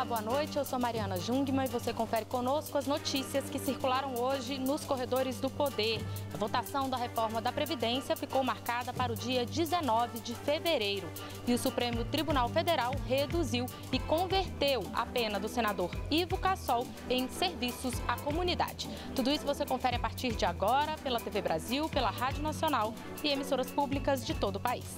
Olá, boa noite. Eu sou Mariana Jungmann e você confere conosco as notícias que circularam hoje nos corredores do Poder. A votação da reforma da Previdência ficou marcada para o dia 19 de fevereiro. E o Supremo Tribunal Federal reduziu e converteu a pena do senador Ivo Cassol em serviços à comunidade. Tudo isso você confere a partir de agora pela TV Brasil, pela Rádio Nacional e emissoras públicas de todo o país.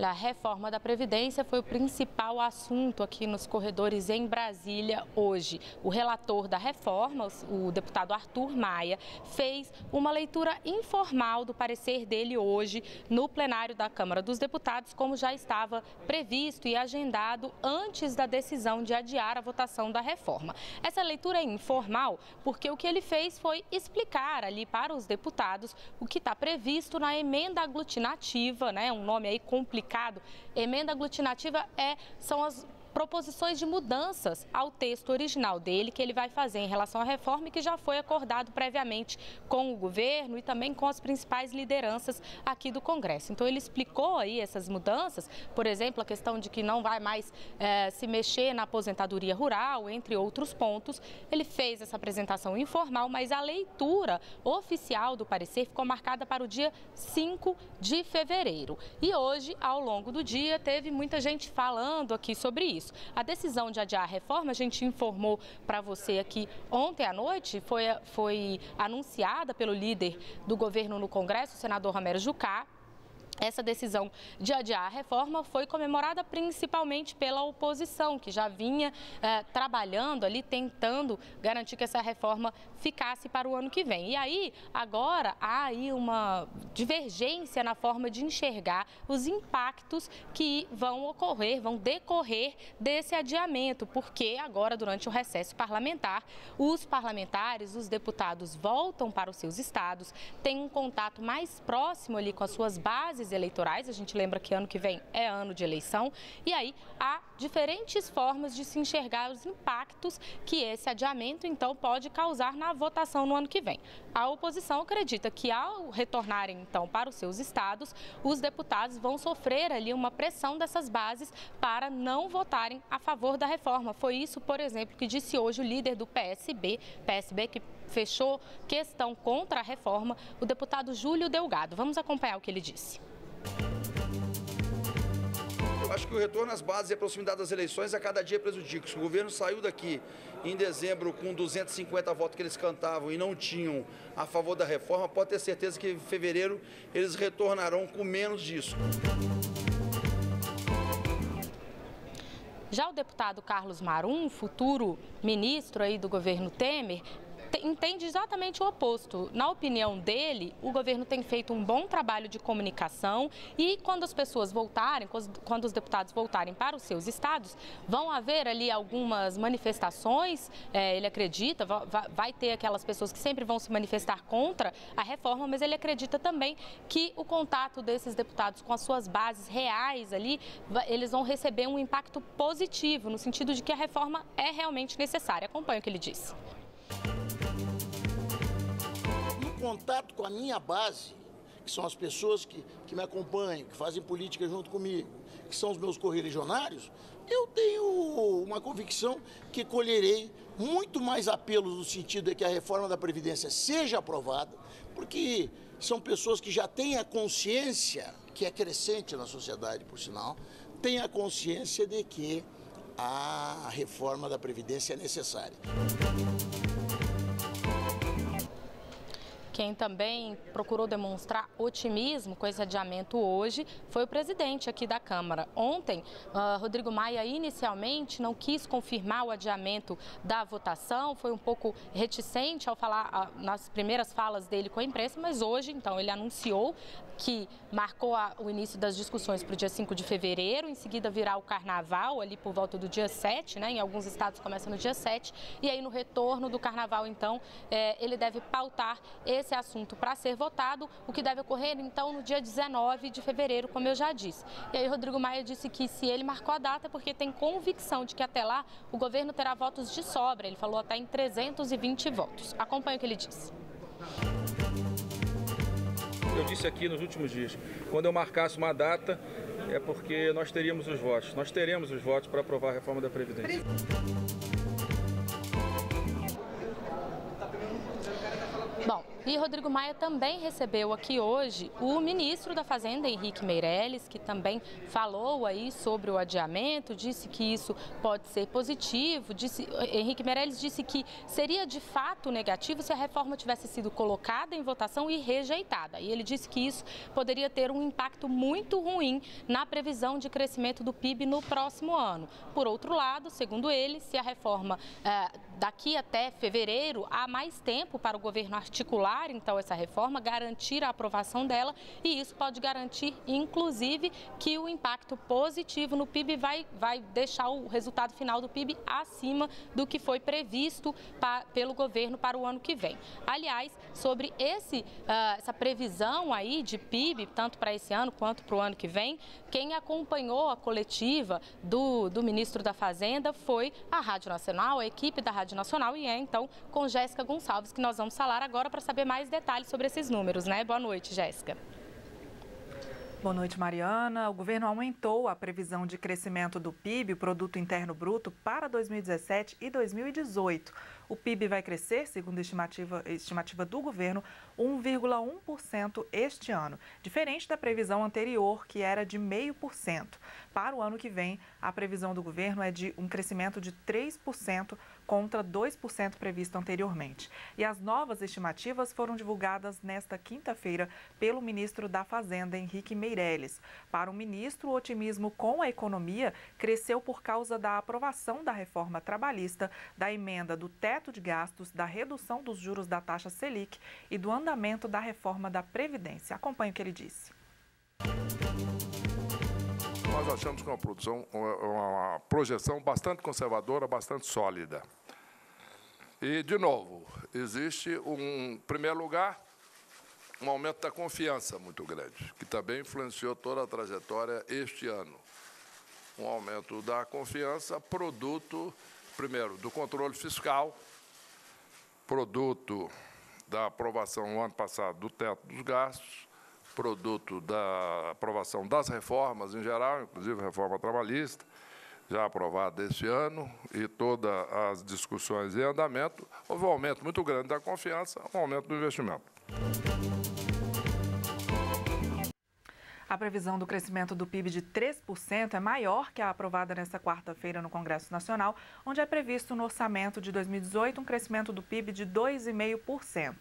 A reforma da Previdência foi o principal assunto aqui nos corredores em Brasília hoje. O relator da reforma, o deputado Arthur Maia, fez uma leitura informal do parecer dele hoje no plenário da Câmara dos Deputados, como já estava previsto e agendado antes da decisão de adiar a votação da reforma. Essa leitura é informal porque o que ele fez foi explicar ali para os deputados o que está previsto na emenda aglutinativa, né? Um nome aí complicado. Emenda aglutinativa são as proposições de mudanças ao texto original dele, que ele vai fazer em relação à reforma e que já foi acordado previamente com o governo e também com as principais lideranças aqui do Congresso. Então ele explicou aí essas mudanças, por exemplo, a questão de que não vai mais se mexer na aposentadoria rural, entre outros pontos. Ele fez essa apresentação informal, mas a leitura oficial do parecer ficou marcada para o dia 5 de fevereiro. E hoje, ao longo do dia, teve muita gente falando aqui sobre isso. A decisão de adiar a reforma, a gente informou para você aqui ontem à noite, foi anunciada pelo líder do governo no Congresso, o senador Romero Jucá. Essa decisão de adiar a reforma foi comemorada principalmente pela oposição, que já vinha trabalhando ali, tentando garantir que essa reforma ficasse para o ano que vem. E aí, agora, há aí uma divergência na forma de enxergar os impactos que vão decorrer desse adiamento, porque agora, durante o recesso parlamentar, os parlamentares, os deputados voltam para os seus estados, têm um contato mais próximo ali com as suas bases eleitorais. A gente lembra que ano que vem é ano de eleição e aí há diferentes formas de se enxergar os impactos que esse adiamento então pode causar na votação no ano que vem. A oposição acredita que ao retornarem então para os seus estados, os deputados vão sofrer ali uma pressão dessas bases para não votarem a favor da reforma. Foi isso, por exemplo, que disse hoje o líder do PSB que fechou questão contra a reforma, o deputado Júlio Delgado. Vamos acompanhar o que ele disse. Eu acho que o retorno às bases e a proximidade das eleições a cada dia prejudica. Se o governo saiu daqui em dezembro com 250 votos que eles cantavam e não tinham a favor da reforma, pode ter certeza que em fevereiro eles retornarão com menos disso. Já o deputado Carlos Marum, futuro ministro aí do governo Temer, entende exatamente o oposto. Na opinião dele, o governo tem feito um bom trabalho de comunicação e quando as pessoas voltarem, quando os deputados voltarem para os seus estados, vão haver ali algumas manifestações, ele acredita, vai ter aquelas pessoas que sempre vão se manifestar contra a reforma, mas ele acredita também que o contato desses deputados com as suas bases reais ali, eles vão receber um impacto positivo, no sentido de que a reforma é realmente necessária. Acompanhe o que ele disse. Contato com a minha base, que são as pessoas que me acompanham, que fazem política junto comigo, que são os meus correligionários, eu tenho uma convicção que colherei muito mais apelos no sentido de que a reforma da Previdência seja aprovada, porque são pessoas que já têm a consciência, que é crescente na sociedade, por sinal, têm a consciência de que a reforma da Previdência é necessária. Quem também procurou demonstrar otimismo com esse adiamento hoje foi o presidente aqui da Câmara. Ontem, Rodrigo Maia inicialmente não quis confirmar o adiamento da votação, foi um pouco reticente ao falar nas primeiras falas dele com a imprensa, mas hoje, então, ele anunciou que marcou o início das discussões para o dia 5 de fevereiro, em seguida virá o carnaval, ali por volta do dia 7, né? Em alguns estados começa no dia 7, e aí no retorno do carnaval, então, ele deve pautar esse assunto para ser votado, o que deve ocorrer, então, no dia 19 de fevereiro, como eu já disse. E aí Rodrigo Maia disse que se ele marcou a data é porque tem convicção de que até lá o governo terá votos de sobra, ele falou até em 320 votos. Acompanhe o que ele disse. Eu disse aqui nos últimos dias, quando eu marcasse uma data, é porque nós teremos os votos para aprovar a reforma da Previdência. Bom, e Rodrigo Maia também recebeu aqui hoje o ministro da Fazenda, Henrique Meirelles, que também falou aí sobre o adiamento, disse que isso pode ser positivo. Henrique Meirelles disse que seria de fato negativo se a reforma tivesse sido colocada em votação e rejeitada. E ele disse que isso poderia ter um impacto muito ruim na previsão de crescimento do PIB no próximo ano. Por outro lado, segundo ele, se a reforma daqui até fevereiro há mais tempo para o governo articular então essa reforma, garantir a aprovação dela, e isso pode garantir inclusive que o impacto positivo no PIB vai deixar o resultado final do PIB acima do que foi previsto pelo governo para o ano que vem. Aliás, sobre essa previsão aí de PIB, tanto para esse ano quanto para o ano que vem, quem acompanhou a coletiva do ministro da Fazenda foi a Rádio Nacional, a equipe da Rádio Nacional, e é então com Jéssica Gonçalves que nós vamos falar agora para saber mais detalhes sobre esses números, né? Boa noite, Jéssica. Boa noite, Mariana. O governo aumentou a previsão de crescimento do PIB, o Produto Interno Bruto, para 2017 e 2018. O PIB vai crescer, segundo a estimativa do governo, 1,1% este ano, diferente da previsão anterior, que era de 0,5%. Para o ano que vem, a previsão do governo é de um crescimento de 3% contra 2% previsto anteriormente. E as novas estimativas foram divulgadas nesta quinta-feira pelo ministro da Fazenda, Henrique Meirelles. Para o ministro, o otimismo com a economia cresceu por causa da aprovação da reforma trabalhista, da emenda do teto de gastos, da redução dos juros da taxa Selic e do andamento da reforma da Previdência. Acompanhe o que ele disse. Nós achamos que é uma projeção bastante conservadora, bastante sólida. E, de novo, existe, em primeiro lugar, um aumento da confiança muito grande, que também influenciou toda a trajetória este ano. Um aumento da confiança, produto, primeiro, do controle fiscal, produto da aprovação no ano passado do teto dos gastos, produto da aprovação das reformas em geral, inclusive a reforma trabalhista, já aprovada este ano, e todas as discussões em andamento. Houve um aumento muito grande da confiança, um aumento do investimento. A previsão do crescimento do PIB de 3% é maior que a aprovada nesta quarta-feira no Congresso Nacional, onde é previsto no orçamento de 2018 um crescimento do PIB de 2,5%.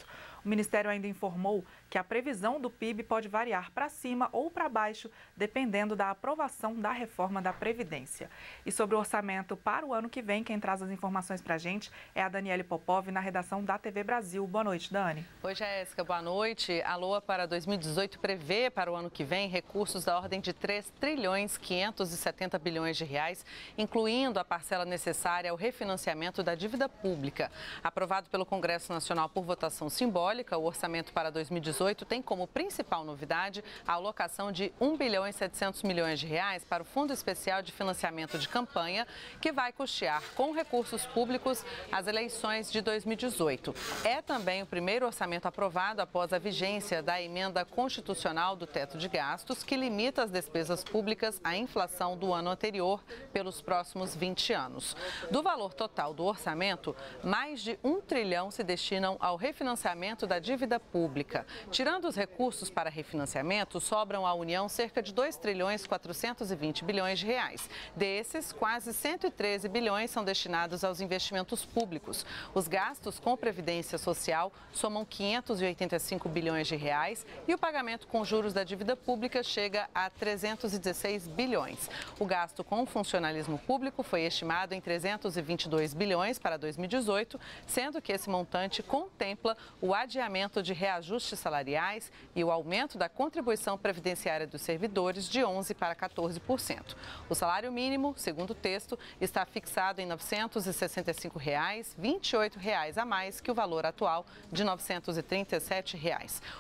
O Ministério ainda informou que a previsão do PIB pode variar para cima ou para baixo, dependendo da aprovação da reforma da Previdência. E sobre o orçamento para o ano que vem, quem traz as informações para a gente é a Daniele Popov, na redação da TV Brasil. Boa noite, Dani. Oi, Jéssica, boa noite. A LOA para 2018 prevê para o ano que vem recursos da ordem de 3,570 bilhões de reais, incluindo a parcela necessária ao refinanciamento da dívida pública. Aprovado pelo Congresso Nacional por votação simbólica, o orçamento para 2018 tem como principal novidade a alocação de 1 bilhão e 700 milhões de reais para o Fundo Especial de Financiamento de Campanha, que vai custear com recursos públicos as eleições de 2018. É também o primeiro orçamento aprovado após a vigência da emenda constitucional do teto de gastos, que limita as despesas públicas à inflação do ano anterior pelos próximos 20 anos. Do valor total do orçamento, mais de 1 trilhão se destinam ao refinanciamento da dívida pública. Tirando os recursos para refinanciamento, sobram à União cerca de 2 trilhões 420 bilhões de reais. Desses, quase 113 bilhões são destinados aos investimentos públicos. Os gastos com previdência social somam 585 bilhões de reais e o pagamento com juros da dívida pública chega a 316 bilhões. O gasto com funcionalismo público foi estimado em 322 bilhões para 2018, sendo que esse montante contempla o adiamento de reajustes salariais e o aumento da contribuição previdenciária dos servidores de 11% para 14%. O salário mínimo, segundo o texto, está fixado em R$ 965, R$ 28 a mais que o valor atual de R$ 937.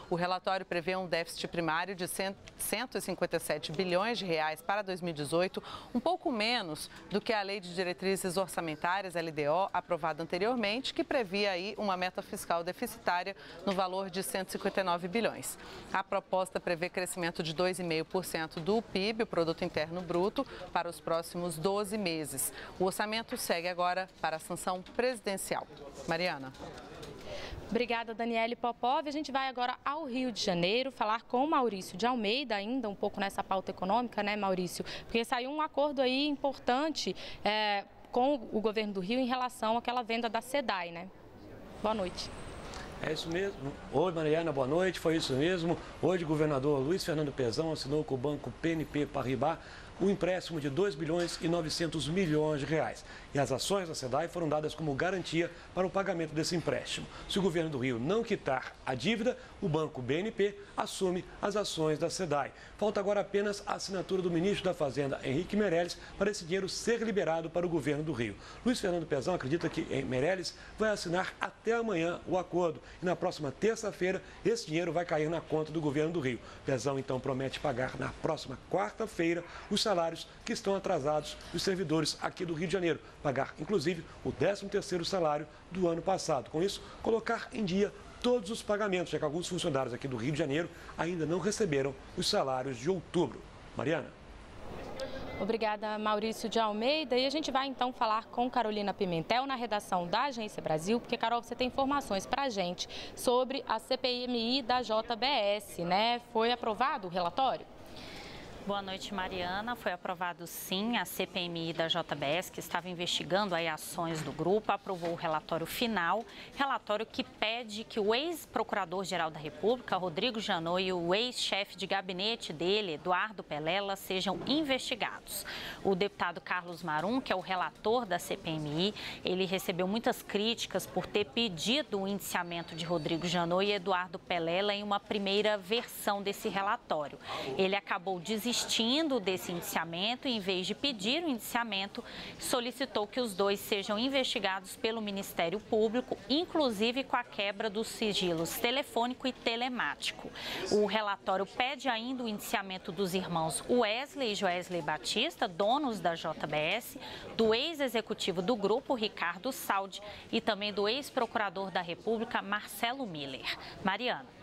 O relatório prevê um déficit primário de 157 bilhões de reais para 2018, um pouco menos do que a Lei de Diretrizes Orçamentárias, LDO, aprovada anteriormente, que previa aí uma meta fiscal deficitária no valor de 159 bilhões. A proposta prevê crescimento de 2,5% do PIB, o Produto Interno Bruto, para os próximos 12 meses. O orçamento segue agora para a sanção presidencial. Mariana. Obrigada, Daniele Popov. A gente vai agora ao Rio de Janeiro falar com o Maurício de Almeida, ainda um pouco nessa pauta econômica, né, Maurício? Porque saiu um acordo aí importante com o governo do Rio em relação àquela venda da SEDAI, né? Boa noite. É isso mesmo. Oi, Mariana, boa noite. Foi isso mesmo. Hoje, o governador Luiz Fernando Pezão assinou com o banco BNP Paribas um empréstimo de 2 bilhões e 900 milhões de reais. E as ações da SEDAI foram dadas como garantia para o pagamento desse empréstimo. Se o governo do Rio não quitar a dívida, o banco BNP assume as ações da SEDAI. Falta agora apenas a assinatura do ministro da Fazenda, Henrique Meirelles, para esse dinheiro ser liberado para o governo do Rio. Luiz Fernando Pezão acredita que Meirelles vai assinar até amanhã o acordo. E na próxima terça-feira, esse dinheiro vai cair na conta do governo do Rio. Pezão, então, promete pagar na próxima quarta-feira os salários que estão atrasados dos servidores aqui do Rio de Janeiro. Pagar, inclusive, o 13º salário do ano passado. Com isso, colocar em dia todos os pagamentos, já que alguns funcionários aqui do Rio de Janeiro ainda não receberam os salários de outubro. Mariana. Obrigada, Maurício de Almeida. E a gente vai então falar com Carolina Pimentel na redação da Agência Brasil, porque, Carol, você tem informações para a gente sobre a CPMI da JBS, né? Foi aprovado o relatório? Boa noite, Mariana. Foi aprovado, sim, a CPMI da JBS, que estava investigando aí ações do grupo, aprovou o relatório final, relatório que pede que o ex-procurador-geral da República, Rodrigo Janot, e o ex-chefe de gabinete dele, Eduardo Pelela, sejam investigados. O deputado Carlos Marum, que é o relator da CPMI, ele recebeu muitas críticas por ter pedido o indiciamento de Rodrigo Janot e Eduardo Pelela em uma primeira versão desse relatório. Ele acabou desistindo desse indiciamento e, em vez de pedir o indiciamento, solicitou que os dois sejam investigados pelo Ministério Público, inclusive com a quebra dos sigilos telefônico e telemático. O relatório pede ainda o indiciamento dos irmãos Wesley e Joesley Batista, donos da JBS, do ex-executivo do grupo, Ricardo Saldi, e também do ex-procurador da República, Marcelo Miller. Mariana.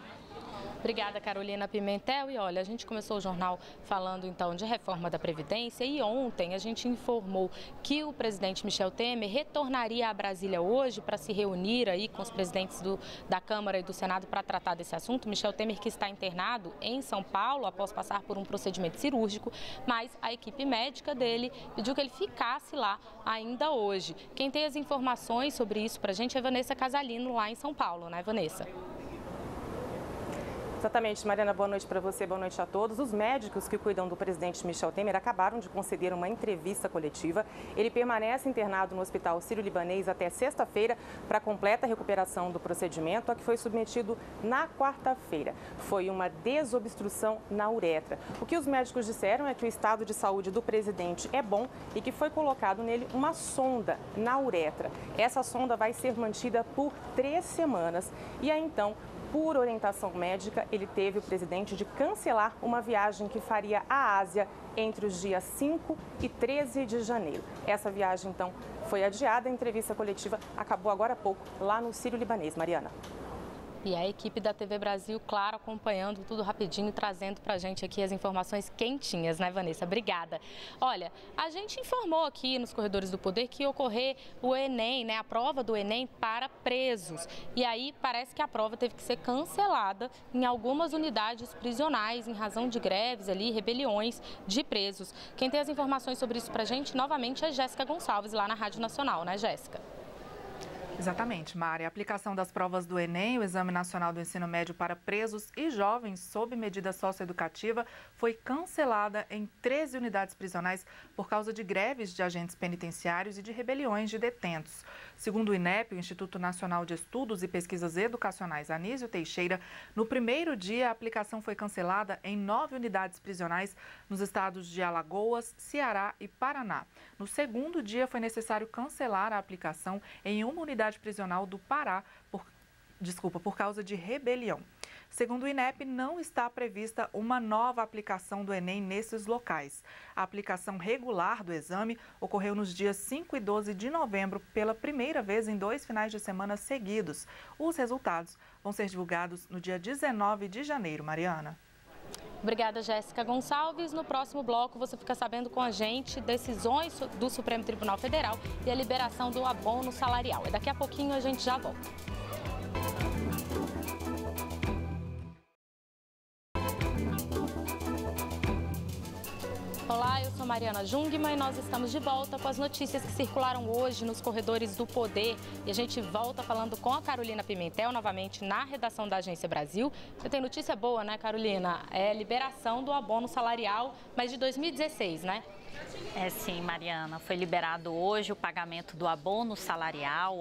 Obrigada, Carolina Pimentel. E olha, a gente começou o jornal falando então de reforma da Previdência e ontem a gente informou que o presidente Michel Temer retornaria a Brasília hoje para se reunir aí com os presidentes da Câmara e do Senado para tratar desse assunto. Michel Temer, que está internado em São Paulo após passar por um procedimento cirúrgico, mas a equipe médica dele pediu que ele ficasse lá ainda hoje. Quem tem as informações sobre isso para a gente é Vanessa Casalino, lá em São Paulo, né, Vanessa? Exatamente, Mariana, boa noite para você, boa noite a todos. Os médicos que cuidam do presidente Michel Temer acabaram de conceder uma entrevista coletiva. Ele permanece internado no Hospital Sírio-Libanês até sexta-feira para completa recuperação do procedimento, a que foi submetido na quarta-feira. Foi uma desobstrução na uretra. O que os médicos disseram é que o estado de saúde do presidente é bom e que foi colocado nele uma sonda na uretra. Essa sonda vai ser mantida por 3 semanas e aí então, por orientação médica, ele teve o presidente de cancelar uma viagem que faria à Ásia entre os dias 5 e 13 de janeiro. Essa viagem, então, foi adiada. A entrevista coletiva acabou agora há pouco lá no Sírio-Libanês. Mariana. E a equipe da TV Brasil, claro, acompanhando tudo rapidinho, trazendo pra gente aqui as informações quentinhas, né, Vanessa? Obrigada. Olha, a gente informou aqui nos Corredores do Poder que ia ocorrer o Enem, né, a prova do Enem para presos. E aí parece que a prova teve que ser cancelada em algumas unidades prisionais, em razão de greves ali, rebeliões de presos. Quem tem as informações sobre isso pra gente, novamente, é Jéssica Gonçalves, lá na Rádio Nacional, né, Jéssica? Exatamente, Mari. A aplicação das provas do Enem, o Exame Nacional do Ensino Médio para presos e jovens sob medida socioeducativa, foi cancelada em 13 unidades prisionais por causa de greves de agentes penitenciários e de rebeliões de detentos. Segundo o INEP, o Instituto Nacional de Estudos e Pesquisas Educacionais Anísio Teixeira, no primeiro dia a aplicação foi cancelada em 9 unidades prisionais nos estados de Alagoas, Ceará e Paraná. No segundo dia foi necessário cancelar a aplicação em uma unidade prisional do Pará por causa de rebelião. Segundo o INEP, não está prevista uma nova aplicação do Enem nesses locais. A aplicação regular do exame ocorreu nos dias 5 e 12 de novembro, pela primeira vez em 2 finais de semana seguidos. Os resultados vão ser divulgados no dia 19 de janeiro. Mariana. Obrigada, Jéssica Gonçalves. No próximo bloco, você fica sabendo com a gente decisões do Supremo Tribunal Federal e a liberação do abono salarial. E daqui a pouquinho a gente já volta. Olá, eu sou Mariana Jungmann e nós estamos de volta com as notícias que circularam hoje nos corredores do poder. E a gente volta falando com a Carolina Pimentel, novamente na redação da Agência Brasil. Você tem notícia boa, né, Carolina? É liberação do abono salarial, mas de 2016, né? É sim, Mariana. Foi liberado hoje o pagamento do abono salarial,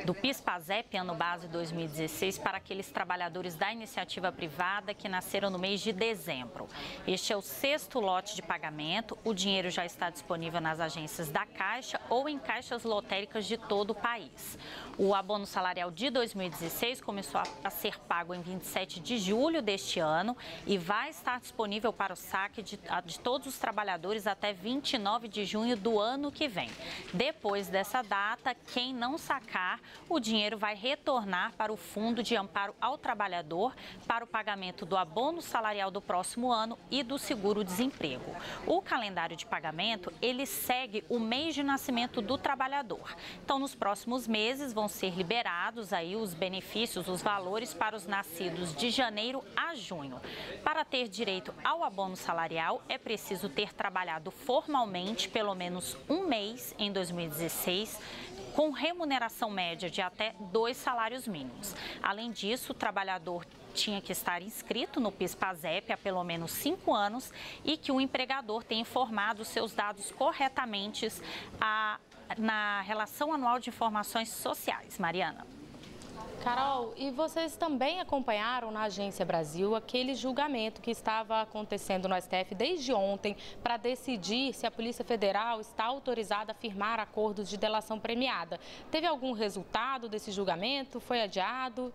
do PIS/PASEP, ano base 2016, para aqueles trabalhadores da iniciativa privada que nasceram no mês de dezembro. Este é o 6º lote de pagamento. O dinheiro já está disponível nas agências da Caixa ou em caixas lotéricas de todo o país. O abono salarial de 2016 começou a ser pago em 27 de julho deste ano e vai estar disponível para o saque de todos os trabalhadores até 29 de junho do ano que vem. Depois dessa data, quem não sacar, o dinheiro vai retornar para o Fundo de Amparo ao Trabalhador para o pagamento do abono salarial do próximo ano e do seguro-desemprego. O calendário de pagamento, ele segue o mês de nascimento do trabalhador. Então, nos próximos meses vão ser liberados aí os benefícios, os valores para os nascidos de janeiro a junho. Para ter direito ao abono salarial, é preciso ter trabalhado formalmente pelo menos um mês em 2016, com remuneração média de até 2 salários mínimos. Além disso, o trabalhador tinha que estar inscrito no PIS/PASEP há pelo menos 5 anos e que o empregador tenha informado seus dados corretamente na Relação Anual de Informações Sociais. Mariana. Carol, e vocês também acompanharam na Agência Brasil aquele julgamento que estava acontecendo no STF desde ontem para decidir se a Polícia Federal está autorizada a firmar acordos de delação premiada. Teve algum resultado desse julgamento? Foi adiado?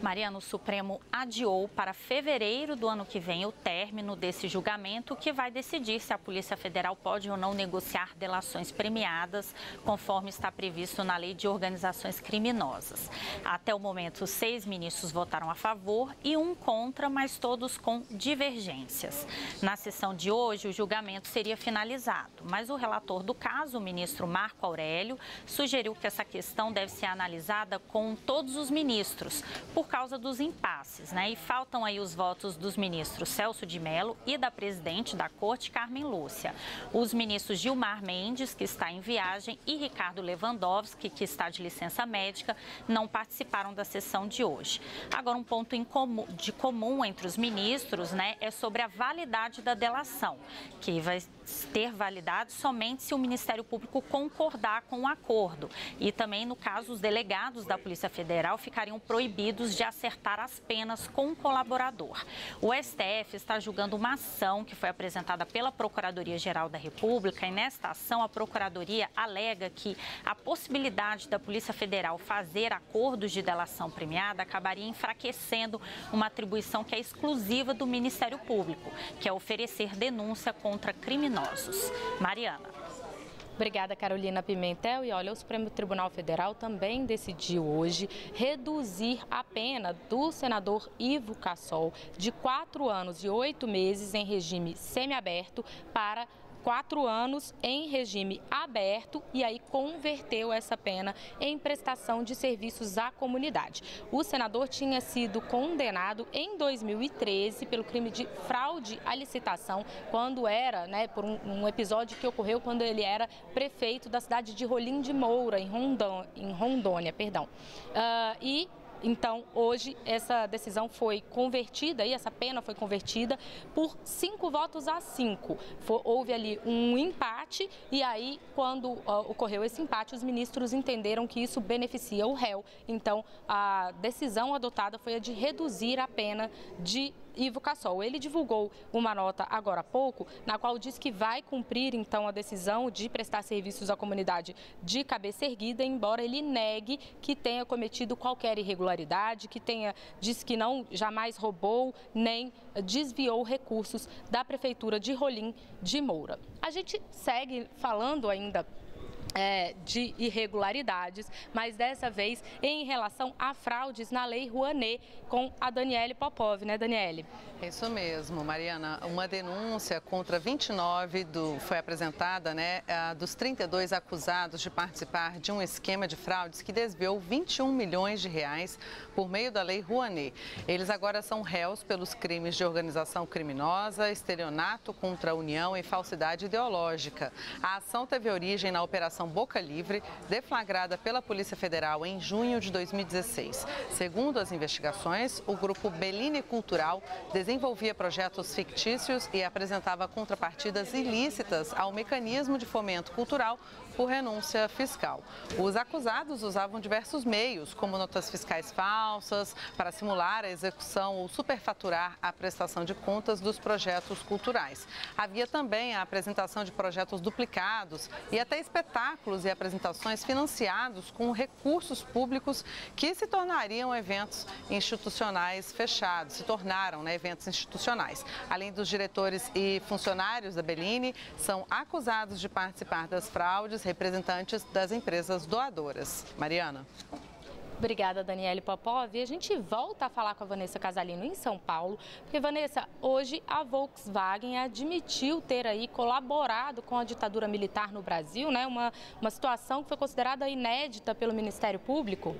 Mariana, o Supremo adiou para fevereiro do ano que vem o término desse julgamento, que vai decidir se a Polícia Federal pode ou não negociar delações premiadas, conforme está previsto na Lei de Organizações Criminosas. Até o momento, 6 ministros votaram a favor e 1 contra, mas todos com divergências. Na sessão de hoje, o julgamento seria finalizado, mas o relator do caso, o ministro Marco Aurélio, sugeriu que essa questão deve ser analisada com todos os ministros, por causa dos impasses, né? E faltam aí os votos dos ministros Celso de Mello e da presidente da Corte, Carmen Lúcia. Os ministros Gilmar Mendes, que está em viagem, e Ricardo Lewandowski, que está de licença médica, não participaram da sessão de hoje. Agora, um ponto de comum entre os ministros, né, é sobre a validade da delação, que vai ter validade somente se o Ministério Público concordar com o acordo. E também, no caso, os delegados da Polícia Federal ficariam proibidos de acertar as penas com o colaborador. O STF está julgando uma ação que foi apresentada pela Procuradoria-Geral da República e nesta ação a Procuradoria alega que a possibilidade da Polícia Federal fazer acordos de delação premiada acabaria enfraquecendo uma atribuição que é exclusiva do Ministério Público, que é oferecer denúncia contra criminosos. Mariana. Obrigada, Carolina Pimentel. E olha, o Supremo Tribunal Federal também decidiu hoje reduzir a pena do senador Ivo Cassol de 4 anos e 8 meses em regime semiaberto para 4 anos em regime aberto e aí converteu essa pena em prestação de serviços à comunidade. O senador tinha sido condenado em 2013 pelo crime de fraude à licitação, quando era, por um episódio que ocorreu quando ele era prefeito da cidade de Rolim de Moura, em Rondônia. Então, hoje, essa decisão foi convertida, essa pena foi convertida por 5 votos a 5. Houve ali um empate e aí, quando ocorreu esse empate, os ministros entenderam que isso beneficia o réu. Então, a decisão adotada foi a de reduzir a pena de Ivo Cassol. Ele divulgou uma nota agora há pouco, na qual diz que vai cumprir, então, a decisão de prestar serviços à comunidade de cabeça erguida, embora ele negue que tenha cometido qualquer irregularidade, diz que não jamais roubou nem desviou recursos da Prefeitura de Rolim de Moura. A gente segue falando ainda de irregularidades, mas dessa vez em relação a fraudes na Lei Rouanet, com a Daniele Popov, né, Daniele? É isso mesmo, Mariana. Uma denúncia contra 29 foi apresentada, né, dos 32 acusados de participar de um esquema de fraudes que desviou 21 milhões de reais por meio da Lei Rouanet. Eles agora são réus pelos crimes de organização criminosa, estelionato contra a União e falsidade ideológica. A ação teve origem na Operação Boca Livre, deflagrada pela Polícia Federal em junho de 2016. Segundo as investigações, o grupo Bellini Cultural desenvolvia projetos fictícios e apresentava contrapartidas ilícitas ao mecanismo de fomento cultural por renúncia fiscal. Os acusados usavam diversos meios, como notas fiscais falsas, para simular a execução ou superfaturar a prestação de contas dos projetos culturais. Havia também a apresentação de projetos duplicados e até espetáculos e apresentações financiados com recursos públicos que se tornariam eventos institucionais fechados, se tornaram, né, eventos institucionais. Além dos diretores e funcionários da Bellini, são acusados de participar das fraudes representantes das empresas doadoras. Mariana. Obrigada, Daniele Popov. E a gente volta a falar com a Vanessa Casalino em São Paulo, porque, Vanessa, hoje a Volkswagen admitiu ter aí colaborado com a ditadura militar no Brasil, né? Uma situação que foi considerada inédita pelo Ministério Público.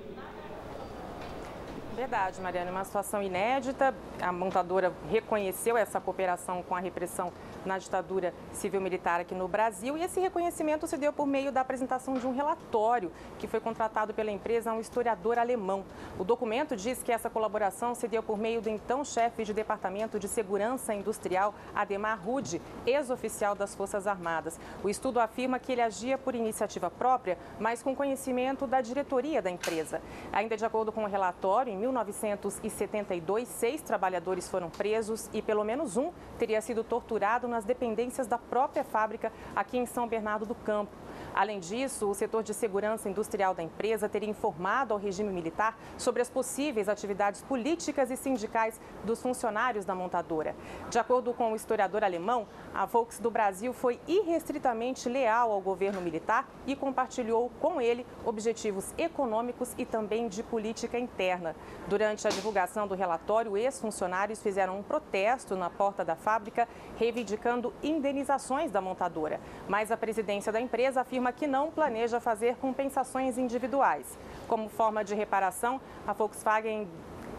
Verdade, Mariana, uma situação inédita. A montadora reconheceu essa cooperação com a repressão na ditadura civil-militar aqui no Brasil, e esse reconhecimento se deu por meio da apresentação de um relatório que foi contratado pela empresa a um historiador alemão. O documento diz que essa colaboração se deu por meio do então chefe de Departamento de Segurança Industrial, Ademar Rude, ex-oficial das Forças Armadas. O estudo afirma que ele agia por iniciativa própria, mas com conhecimento da diretoria da empresa. Ainda de acordo com o relatório, em 1972, 6 trabalhadores foram presos e pelo menos um teria sido torturado nas dependências da própria fábrica aqui em São Bernardo do Campo. Além disso, o setor de segurança industrial da empresa teria informado ao regime militar sobre as possíveis atividades políticas e sindicais dos funcionários da montadora. De acordo com o historiador alemão, a Volks do Brasil foi irrestritamente leal ao governo militar e compartilhou com ele objetivos econômicos e também de política interna. Durante a divulgação do relatório, ex-funcionários fizeram um protesto na porta da fábrica, reivindicando indenizações da montadora. Mas a presidência da empresa afirma que não planeja fazer compensações individuais. Como forma de reparação, a Volkswagen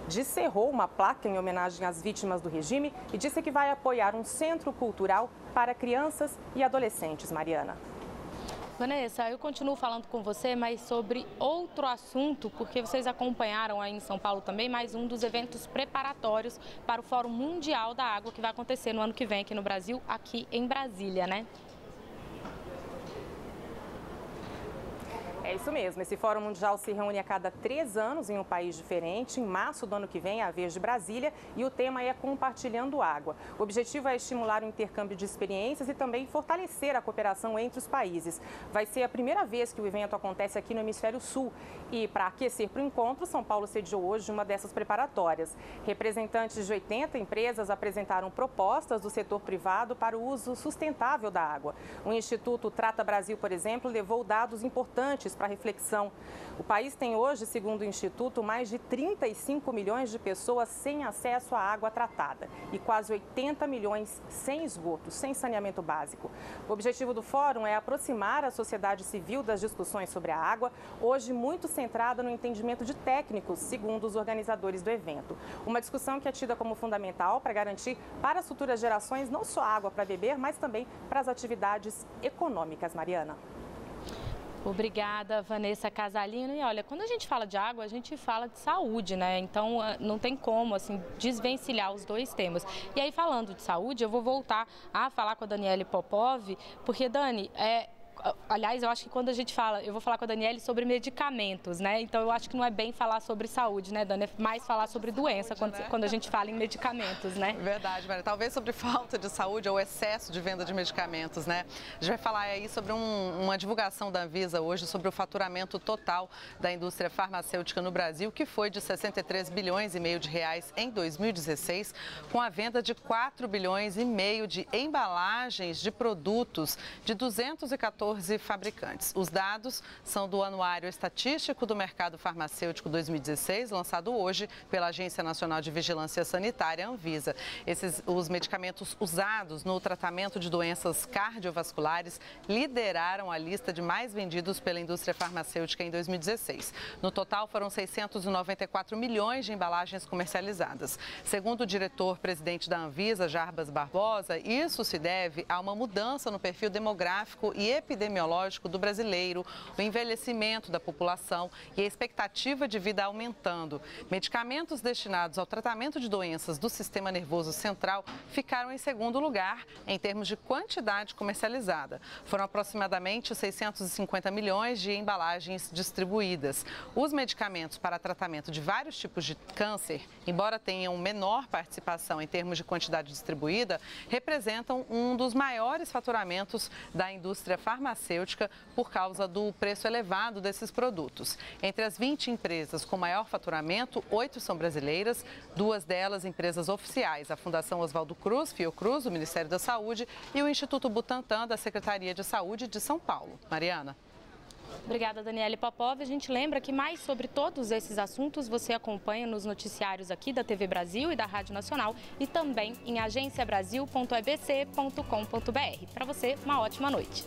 descerrou uma placa em homenagem às vítimas do regime e disse que vai apoiar um centro cultural para crianças e adolescentes. Mariana. Vanessa, eu continuo falando com você, mas sobre outro assunto, porque vocês acompanharam aí em São Paulo também mais um dos eventos preparatórios para o Fórum Mundial da Água, que vai acontecer no ano que vem aqui no Brasil, aqui em Brasília, né? É isso mesmo, esse Fórum Mundial se reúne a cada 3 anos em um país diferente. Em março do ano que vem é a vez de Brasília e o tema é Compartilhando Água. O objetivo é estimular o intercâmbio de experiências e também fortalecer a cooperação entre os países. Vai ser a primeira vez que o evento acontece aqui no Hemisfério Sul e, para aquecer para o encontro, São Paulo sediou hoje uma dessas preparatórias. Representantes de 80 empresas apresentaram propostas do setor privado para o uso sustentável da água. O Instituto Trata Brasil, por exemplo, levou dados importantes para reflexão. O país tem hoje, segundo o Instituto, mais de 35 milhões de pessoas sem acesso à água tratada e quase 80 milhões sem esgoto, sem saneamento básico. O objetivo do fórum é aproximar a sociedade civil das discussões sobre a água, hoje muito centrada no entendimento de técnicos, segundo os organizadores do evento. Uma discussão que é tida como fundamental para garantir para as futuras gerações não só água para beber, mas também para as atividades econômicas. Mariana. Obrigada, Vanessa Casalino. E olha, quando a gente fala de água, a gente fala de saúde, né? Então, não tem como, assim, desvencilhar os dois temas. E aí, falando de saúde, eu vou voltar a falar com a Daniele Popov, porque, Dani, Aliás, eu acho que quando a gente fala, eu vou falar com a Daniele sobre medicamentos, né? Então eu acho que não é bem falar sobre saúde, né, Dani? É mais falar sobre doença quando a gente fala em medicamentos, né? Verdade, Maria. Talvez sobre falta de saúde ou excesso de venda de medicamentos, né? A gente vai falar aí sobre uma divulgação da Anvisa hoje sobre o faturamento total da indústria farmacêutica no Brasil, que foi de 63 bilhões e meio de reais em 2016, com a venda de 4 bilhões e meio de embalagens de produtos de 214 fabricantes. Os dados são do Anuário Estatístico do Mercado Farmacêutico 2016, lançado hoje pela Agência Nacional de Vigilância Sanitária, Anvisa. Os medicamentos usados no tratamento de doenças cardiovasculares lideraram a lista de mais vendidos pela indústria farmacêutica em 2016. No total, foram 694 milhões de embalagens comercializadas. Segundo o diretor-presidente da Anvisa, Jarbas Barbosa, isso se deve a uma mudança no perfil demográfico e epidemiológico do brasileiro, o envelhecimento da população e a expectativa de vida aumentando. Medicamentos destinados ao tratamento de doenças do sistema nervoso central ficaram em segundo lugar em termos de quantidade comercializada. Foram aproximadamente 650 milhões de embalagens distribuídas. Os medicamentos para tratamento de vários tipos de câncer, embora tenham menor participação em termos de quantidade distribuída, representam um dos maiores faturamentos da indústria farmacêutica por causa do preço elevado desses produtos. Entre as 20 empresas com maior faturamento, 8 são brasileiras, 2 delas empresas oficiais, a Fundação Oswaldo Cruz, Fiocruz, do Ministério da Saúde, e o Instituto Butantan, da Secretaria de Saúde de São Paulo. Mariana. Obrigada, Daniele Popov. A gente lembra que mais sobre todos esses assuntos você acompanha nos noticiários aqui da TV Brasil e da Rádio Nacional e também em agenciabrasil.ebc.com.br. Para você, uma ótima noite.